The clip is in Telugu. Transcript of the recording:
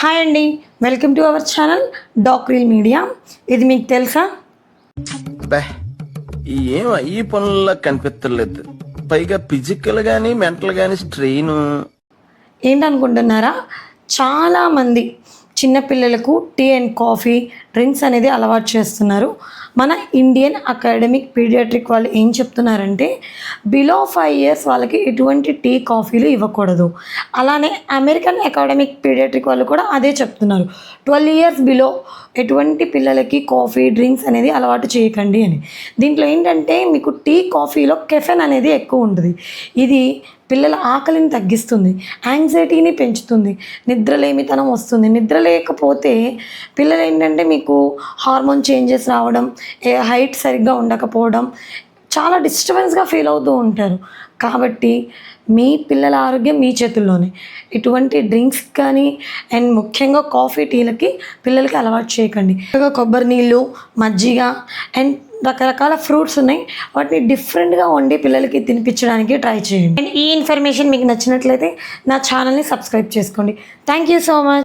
హాయ్ అండి, welcome to our channel Docreel Media. ఇది మీకు తెలుసా? అబ్బే ఏం ఈ పనుల్లో కనిపించలేదు. పైగా ఫిజికల్ గానీ మెంటల్ గానీ స్ట్రెయిన్. ఏంటనుకుంటున్నారా? చాలామంది చిన్నపిల్లలకు టీ అండ్ కాఫీ డ్రింక్స్ అనేది అలవాటు చేస్తున్నారు. మన ఇండియన్ అకాడమిక్ పీడియాట్రిక్ వాళ్ళు ఏం చెప్తున్నారంటే బిలో 5 years వాళ్ళకి ఎటువంటి టీ కాఫీలు ఇవ్వకూడదు. అలానే అమెరికన్ అకాడమిక్ పీడియాట్రిక్ వాళ్ళు కూడా అదే చెప్తున్నారు. 12 years బిలో ఎటువంటి పిల్లలకి కాఫీ డ్రింక్స్ అనేది అలవాటు చేయకండి అని. దీంట్లో ఏంటంటే మీకు టీ కాఫీలో కెఫెన్ అనేది ఎక్కువ ఉంటుంది. ఇది పిల్లల ఆకలిని తగ్గిస్తుంది, యాంగ్జైటీని పెంచుతుంది, నిద్రలేమితనం వస్తుంది. నిద్ర లేకపోతే పిల్లలు ఏంటంటే మీకు హార్మోన్ చేంజెస్ రావడం, హైట్ సరిగ్గా ఉండకపోవడం, చాలా డిస్టర్బెన్స్గా ఫీల్ అవుతూ ఉంటారు. కాబట్టి మీ పిల్లల ఆరోగ్యం మీ చేతుల్లోనే. ఇటువంటి డ్రింక్స్ కానీ అండ్ ముఖ్యంగా కాఫీ టీలకి పిల్లలకి అలవాటు చేయకండి. కొబ్బరి నీళ్ళు, మజ్జిగ అండ్ రకరకాల ఫ్రూట్స్ ఉన్నాయి, వాటిని డిఫరెంట్గా వండి పిల్లలకి తినిపించడానికి ట్రై చేయండి. అండ్ ఈ ఇన్ఫర్మేషన్ మీకు నచ్చినట్లయితే నా ఛానల్ని సబ్స్క్రైబ్ చేసుకోండి. Thank you so much.